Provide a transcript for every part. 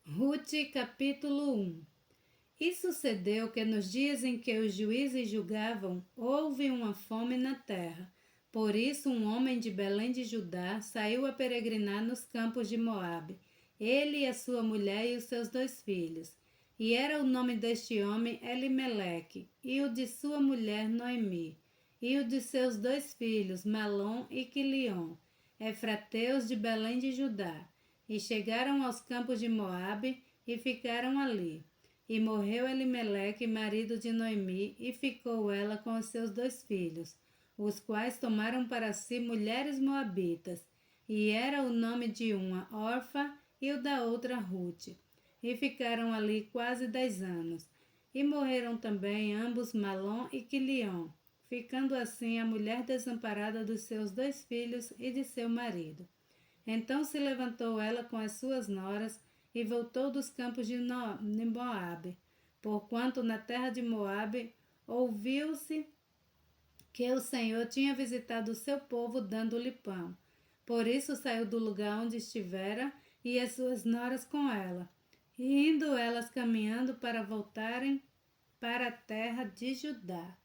Rute capítulo 1. E sucedeu que nos dias em que os juízes julgavam, houve uma fome na terra. Por isso um homem de Belém de Judá saiu a peregrinar nos campos de Moabe, ele e a sua mulher e os seus 2 filhos. E era o nome deste homem Elimeleque, e o de sua mulher Noemi, e o de seus 2 filhos Malom e Quilion, efrateus de Belém de Judá. E chegaram aos campos de Moabe e ficaram ali. E morreu Elimeleque, marido de Noemi, e ficou ela com os seus 2 filhos, os quais tomaram para si mulheres moabitas. E era o nome de uma Orfa e o da outra Rute. E ficaram ali quase 10 anos. E morreram também ambos Malom e Quilion, ficando assim a mulher desamparada dos seus 2 filhos e de seu marido. Então se levantou ela com as suas noras e voltou dos campos de Moabe, porquanto na terra de Moabe ouviu-se que o Senhor tinha visitado o seu povo dando-lhe pão. Por isso saiu do lugar onde estivera e as suas noras com ela, e indo elas caminhando para voltarem para a terra de Judá.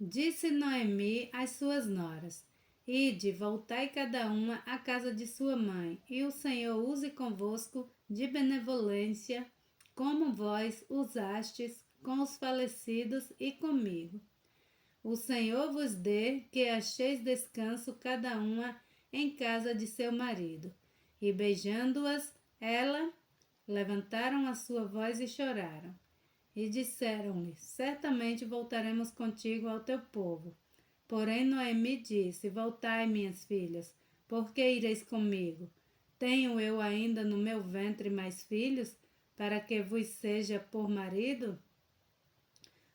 Disse Noemi às suas noras: Ide, voltai cada uma à casa de sua mãe, e o Senhor use convosco de benevolência, como vós usastes com os falecidos e comigo. O Senhor vos dê que acheis descanso cada uma em casa de seu marido. E beijando-as, ela levantaram a sua voz e choraram. E disseram-lhe: Certamente voltaremos contigo ao teu povo. Porém Noemi disse: Voltai, minhas filhas, porque ireis comigo? Tenho eu ainda no meu ventre mais filhos, para que vos seja por marido?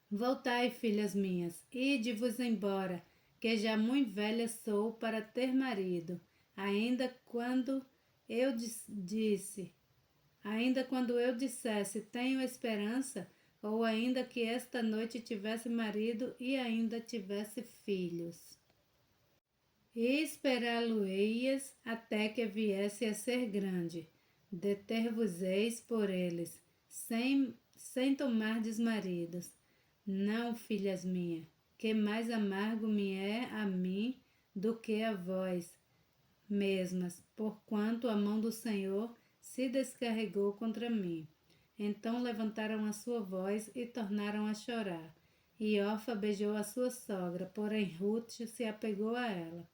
Voltai, filhas minhas, ide-vos embora, que já muito velha sou para ter marido. Ainda quando eu dissesse, tenho esperança, ou ainda que esta noite tivesse marido e ainda tivesse filhos. E esperá-lo-eias até que viesse a ser grande. Deter-vos-eis por eles, sem tomardes maridos. Não, filhas minhas, que mais amargo me é a mim do que a vós mesmas, porquanto a mão do Senhor se descarregou contra mim. Então levantaram a sua voz e tornaram a chorar. E Orfa beijou a sua sogra, porém Ruth se apegou a ela.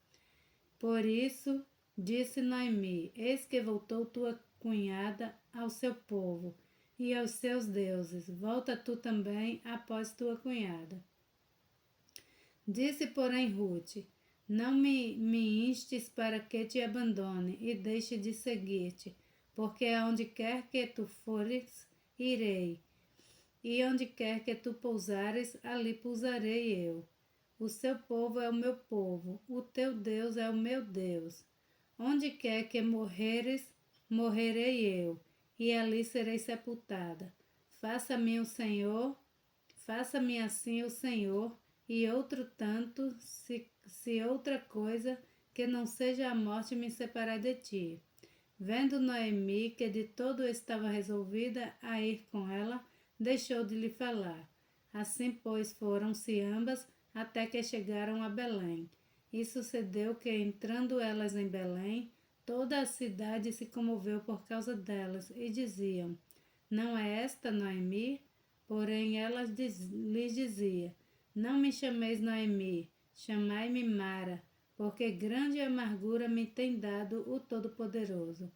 Por isso disse Noemi: Eis que voltou tua cunhada ao seu povo e aos seus deuses. Volta tu também após tua cunhada. Disse, porém, Ruth: Não me instes para que te abandone e deixe de seguir-te, porque aonde quer que tu fores, irei, e onde quer que tu pousares, ali pousarei eu. O seu povo é o meu povo, o teu Deus é o meu Deus. Onde quer que morreres, morrerei eu, e ali serei sepultada. Faça-me assim o Senhor, e outro tanto, se outra coisa que não seja a morte me separar de ti. Vendo Noemi que de todo estava resolvida a ir com ela, deixou de lhe falar. Assim, pois, foram-se ambas até que chegaram a Belém. E sucedeu que, entrando elas em Belém, toda a cidade se comoveu por causa delas, e diziam: Não é esta Noemi? Porém ela lhes dizia: Não me chameis Noemi, chamai-me Mara, porque grande amargura me tem dado o Todo-Poderoso.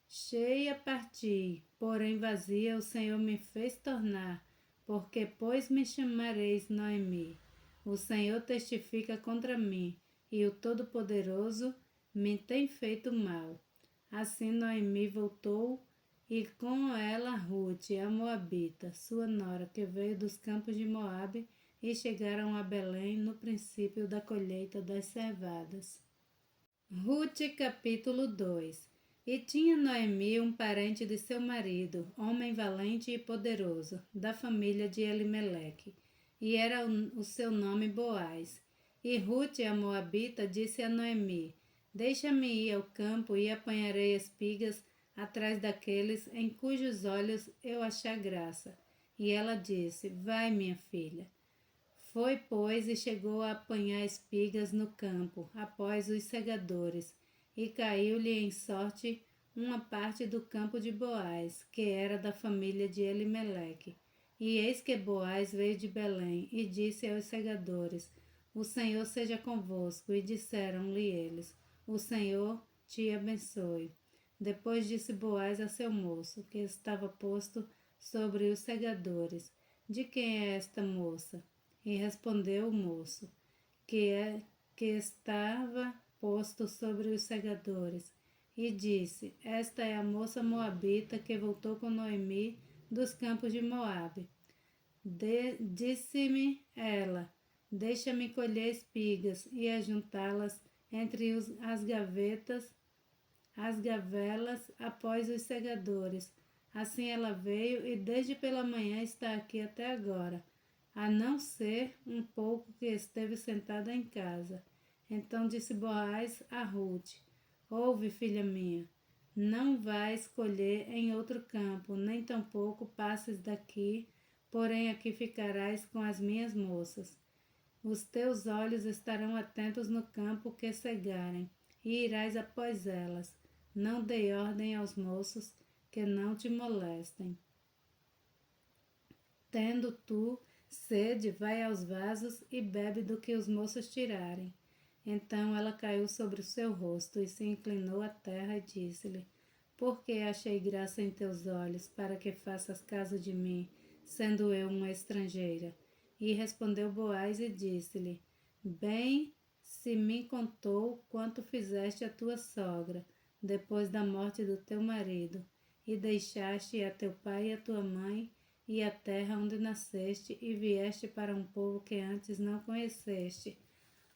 Cheia parti, porém vazia o Senhor me fez tornar, porque pois me chamareis Noemi. O Senhor testifica contra mim, e o Todo-Poderoso me tem feito mal. Assim Noemi voltou, e com ela Ruth, a Moabita, sua nora, que veio dos campos de Moabe, e chegaram a Belém no princípio da colheita das cevadas. Ruth capítulo 2. E tinha Noemi um parente de seu marido, homem valente e poderoso, da família de Elimeleque, e era o seu nome Boaz. E Ruth, a Moabita, disse a Noemi: Deixa-me ir ao campo e apanharei espigas atrás daqueles em cujos olhos eu achar graça. E ela disse: Vai, minha filha. Foi, pois, e chegou a apanhar espigas no campo, após os segadores, e caiu-lhe em sorte uma parte do campo de Boaz, que era da família de Elimeleque. E eis que Boaz veio de Belém, e disse aos segadores: O Senhor seja convosco. E disseram-lhe eles: O Senhor te abençoe. Depois disse Boaz a seu moço, que estava posto sobre os segadores: De quem é esta moça? E respondeu o moço, que estava posto sobre os segadores, e disse: Esta é a moça moabita que voltou com Noemi dos campos de Moabe. Disse-me ela: Deixa-me colher espigas e ajuntá-las entre as gavelas após os segadores. Assim ela veio e desde pela manhã está aqui até agora, a não ser um pouco que esteve sentada em casa. Então disse Boaz a Ruth: Ouve, filha minha, não vais colher em outro campo, nem tampouco passes daqui, porém aqui ficarás com as minhas moças. Os teus olhos estarão atentos no campo que cegarem, e irás após elas. Não dei ordem aos moços que não te molestem. Tendo tu sede, vai aos vasos e bebe do que os moços tirarem. Então ela caiu sobre o seu rosto e se inclinou à terra e disse-lhe: Por que achei graça em teus olhos, para que faças caso de mim, sendo eu uma estrangeira? E respondeu Boaz e disse-lhe: Bem se me contou quanto fizeste a tua sogra, depois da morte do teu marido, e deixaste a teu pai e a tua mãe, e a terra onde nasceste, e vieste para um povo que antes não conheceste.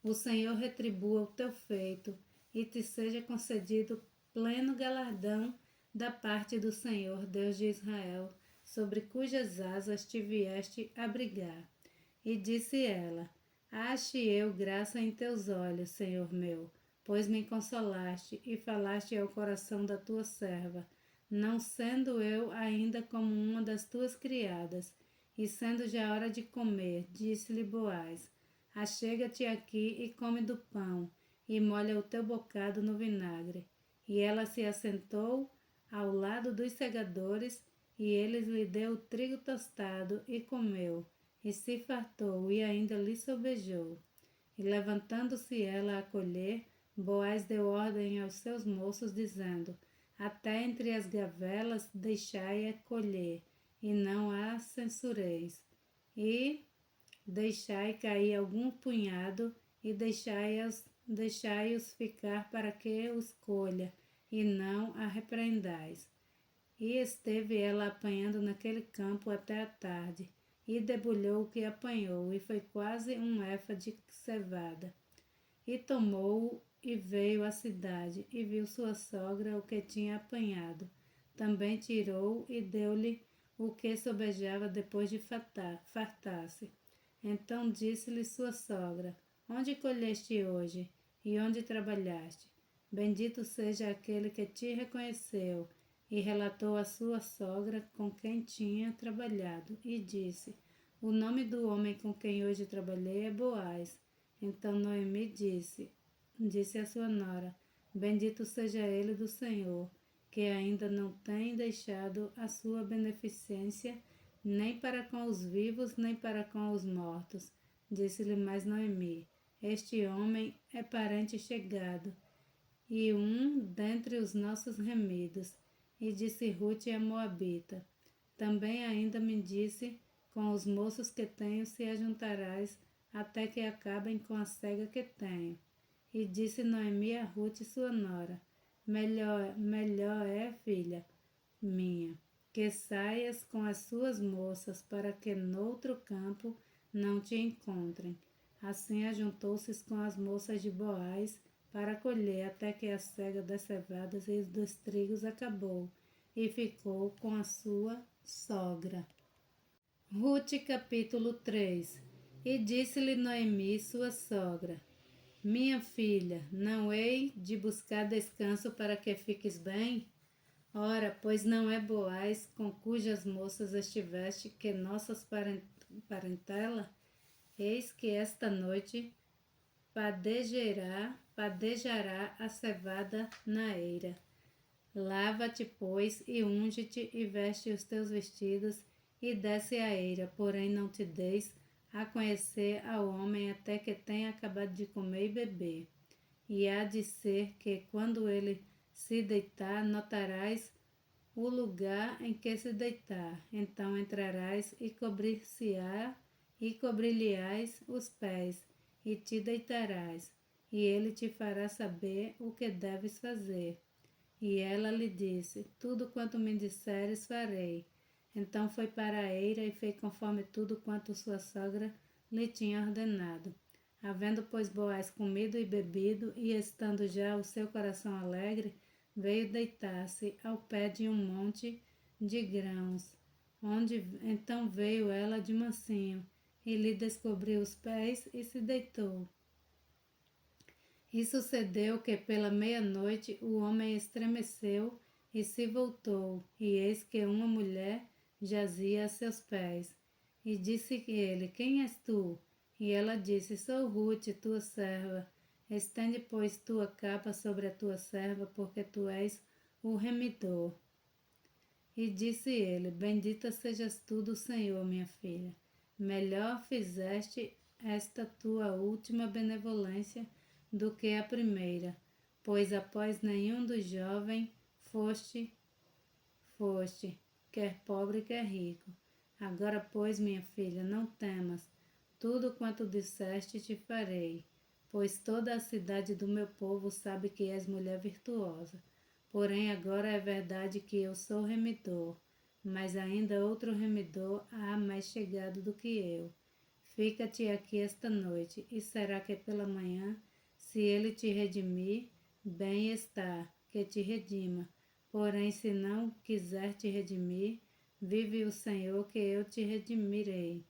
O Senhor retribua o teu feito, e te seja concedido pleno galardão da parte do Senhor, Deus de Israel, sobre cujas asas te vieste abrigar. E disse ela: Ache eu graça em teus olhos, Senhor meu, pois me consolaste e falaste ao coração da tua serva, não sendo eu ainda como uma das tuas criadas. E sendo já hora de comer, disse-lhe Boaz: Achega-te aqui e come do pão, e molha o teu bocado no vinagre. E ela se assentou ao lado dos segadores, e eles lhe deu o trigo tostado, e comeu, e se fartou, e ainda lhe sobejou. E levantando-se ela a colher, Boaz deu ordem aos seus moços, dizendo: Até entre as gavelas deixai-a colher, e não a censureis. E deixai cair algum punhado, e deixai-os ficar para que os colha, e não a repreendais. E esteve ela apanhando naquele campo até a tarde, e debulhou o que apanhou, e foi quase um efa de cevada. E tomou-o e veio à cidade, e viu sua sogra o que tinha apanhado. Também tirou e deu-lhe o que sobejava depois de fartar-se. Então disse-lhe sua sogra: Onde colheste hoje? E onde trabalhaste? Bendito seja aquele que te reconheceu. E relatou a sua sogra com quem tinha trabalhado, e disse: O nome do homem com quem hoje trabalhei é Boaz. Então Noemi disse a sua nora: Bendito seja ele do Senhor, que ainda não tem deixado a sua beneficência, nem para com os vivos, nem para com os mortos. Disse-lhe mais Noemi: Este homem é parente chegado, e um dentre os nossos remidos. E disse Ruth a Moabita: Também ainda me disse: Com os moços que tenho se ajuntarás, até que acabem com a cega que tenho. E disse Noemi a Ruth sua nora: Melhor é, filha minha, que saias com as suas moças, para que noutro campo não te encontrem. Assim ajuntou-se com as moças de Boaz para colher, até que a cega das cevadas e dos trigos acabou, e ficou com a sua sogra. Ruth capítulo 3. E disse-lhe Noemi sua sogra: Minha filha, não hei de buscar descanso para que fiques bem? Ora, pois não é Boaz com cujas moças estiveste que nossas parentela? Eis que esta noite padejará a cevada na eira. Lava-te, pois, e unge-te, e veste os teus vestidos, e desce a eira, porém não te deis a conhecer ao homem até que tenha acabado de comer e beber. E há de ser que, quando ele se deitar, notarás o lugar em que se deitar. Então entrarás e cobrir-lhe-ás os pés, e te deitarás, e ele te fará saber o que deves fazer. E ela lhe disse: Tudo quanto me disseres farei. Então foi para a eira e fez conforme tudo quanto sua sogra lhe tinha ordenado. Havendo, pois, Boaz comido e bebido, e estando já o seu coração alegre, veio deitar-se ao pé de um monte de grãos, onde então veio ela de mansinho, e lhe descobriu os pés, e se deitou. E sucedeu que pela meia-noite o homem estremeceu e se voltou, e eis que uma mulher jazia a seus pés. E disse ele: Quem és tu? E ela disse: Sou Rute, tua serva. Estende, pois, tua capa sobre a tua serva, porque tu és o remidor. E disse ele: Bendita sejas tu do Senhor, minha filha. Melhor fizeste esta tua última benevolência do que a primeira, pois após nenhum dos jovens foste, quer pobre, quer rico. Agora, pois, minha filha, não temas, tudo quanto disseste te farei, pois toda a cidade do meu povo sabe que és mulher virtuosa. Porém, agora é verdade que eu sou remidor, mas ainda outro remidor há mais chegado do que eu. Fica-te aqui esta noite, e será que pela manhã, se ele te redimir, bem está, que te redima. Porém, se não quiser te redimir, vive o Senhor que eu te redimirei.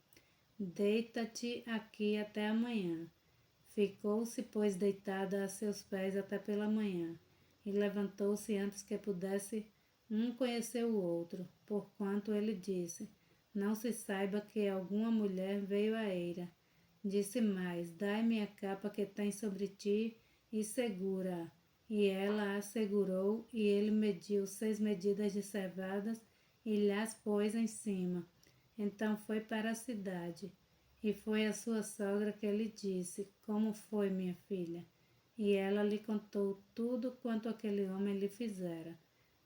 Deita-te aqui até amanhã. Ficou-se, pois, deitada a seus pés até pela manhã, e levantou-se antes que pudesse um conhecer o outro, porquanto ele disse: Não se saiba que alguma mulher veio à eira. Disse mais: Dai-me a capa que tens sobre ti e segura-a. E ela a segurou, e ele mediu 6 medidas de cevadas e lhas pôs em cima. Então foi para a cidade. E foi a sua sogra que lhe disse: Como foi, minha filha? E ela lhe contou tudo quanto aquele homem lhe fizera.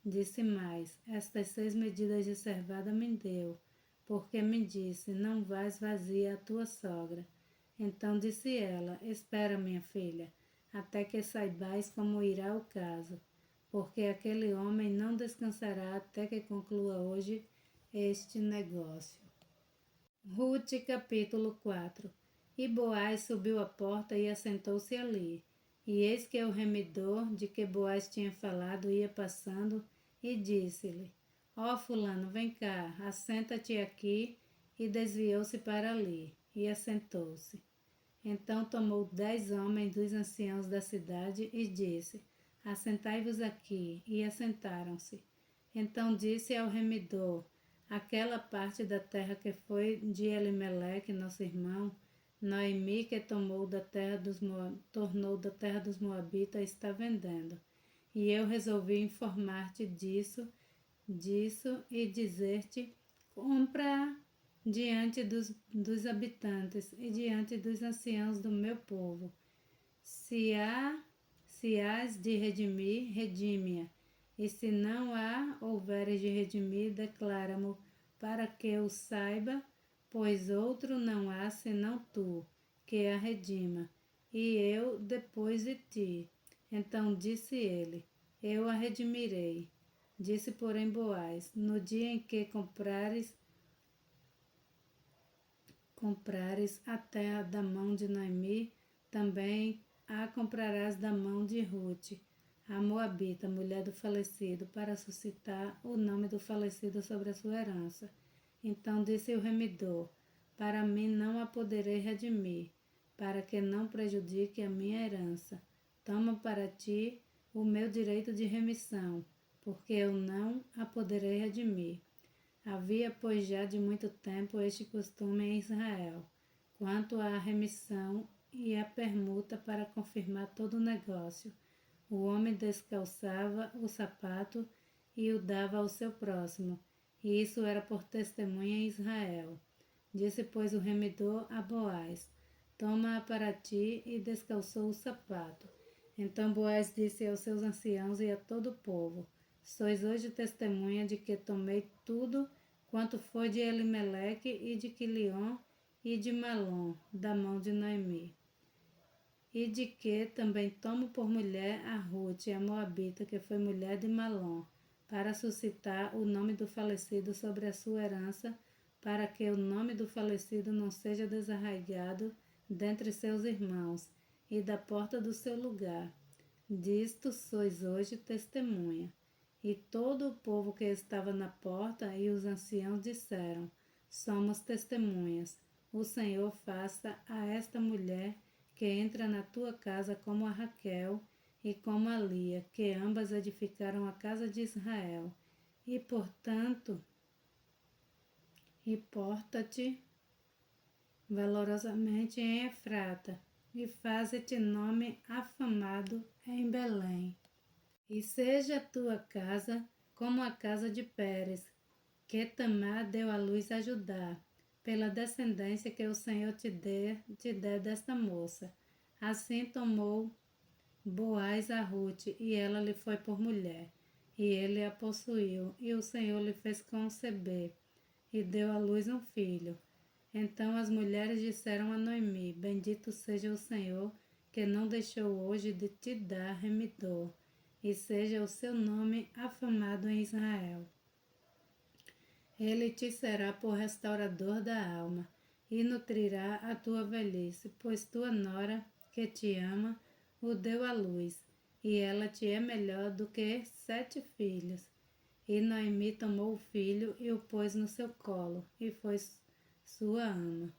Disse mais: Estas 6 medidas de cevada me deu, porque me disse: Não vás vazia a tua sogra. Então disse ela: Espera, minha filha, até que saibais como irá o caso, porque aquele homem não descansará até que conclua hoje este negócio. Rute, capítulo 4. E Boaz subiu à porta e assentou-se ali. E eis que o remidor de que Boaz tinha falado ia passando, e disse-lhe: Ó fulano, vem cá, assenta-te aqui. E desviou-se para ali, e assentou-se. Então tomou 10 homens dos anciãos da cidade e disse: Assentai-vos aqui. E assentaram-se. Então disse ao remidor: Aquela parte da terra que foi de Elimeleque, nosso irmão, Noemi, que tornou da terra dos Moabitas, está vendendo. E eu resolvi informar-te disso e dizer-te: compra diante dos habitantes e diante dos anciãos do meu povo. Se hás de redimir, redime-a. E se não a houveres de redimir, declara-mo, para que o saiba, pois outro não há senão tu, que a redima, e eu depois de ti. Então disse ele: Eu a redimirei. Disse, porém, Boaz: No dia em que comprares a terra da mão de Noemi, também a comprarás da mão de Rute, a Moabita, mulher do falecido, para suscitar o nome do falecido sobre a sua herança. Então disse o remidor: Para mim não a poderei redimir, para que não prejudique a minha herança. Toma para ti o meu direito de remissão, porque eu não a poderei redimir. Havia, pois, já de muito tempo este costume em Israel, quanto à remissão e à permuta para confirmar todo o negócio. O homem descalçava o sapato e o dava ao seu próximo, e isso era por testemunha em Israel. Disse, pois, o remidor a Boaz: toma-a para ti, e descalçou o sapato. Então Boaz disse aos seus anciãos e a todo o povo: sois hoje testemunha de que tomei tudo quanto foi de Elimeleque e de Quilion e de Malom, da mão de Noemi. E de que também tomo por mulher a Rute, a Moabita, que foi mulher de Malom, para suscitar o nome do falecido sobre a sua herança, para que o nome do falecido não seja desarraigado dentre seus irmãos, e da porta do seu lugar. Disto sois hoje testemunha. E todo o povo que estava na porta e os anciãos disseram: somos testemunhas. O Senhor faça a esta mulher que entra na tua casa como a Raquel e como a Lia, que ambas edificaram a casa de Israel. E, portanto, e porta-te valorosamente em Efrata, e faze-te nome afamado em Belém. E seja a tua casa como a casa de Pérez, que Tamar deu à luz a Judá, pela descendência que o Senhor te der desta moça. Assim tomou Boaz a Rute, e ela lhe foi por mulher, e ele a possuiu, e o Senhor lhe fez conceber, e deu à luz um filho. Então as mulheres disseram a Noemi: bendito seja o Senhor, que não deixou hoje de te dar remidor, e seja o seu nome afamado em Israel. Ele te será por restaurador da alma, e nutrirá a tua velhice, pois tua nora, que te ama, o deu à luz, e ela te é melhor do que 7 filhos. E Noemi tomou o filho e o pôs no seu colo, e foi sua ama.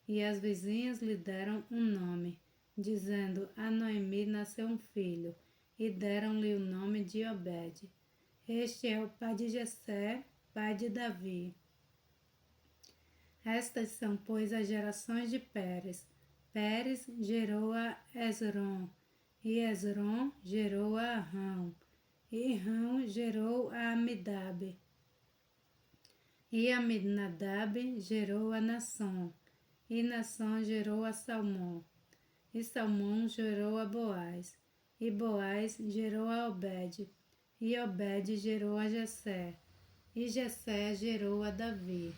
E as vizinhas lhe deram um nome, dizendo: a Noemi nasceu um filho, e deram-lhe o nome de Obed. Este é o pai de Jessé, pai de Davi. Estas são, pois, as gerações de Pérez. Pérez gerou a Esrom, e Esrom gerou a Rão, e Rão gerou a Amidab, e Aminadab gerou a Nasson, e Nasson gerou a Salmão, e Salmão gerou a Boaz, e Boaz gerou a Obed, e Obed gerou a Jessé, e Jessé gerou a Davi.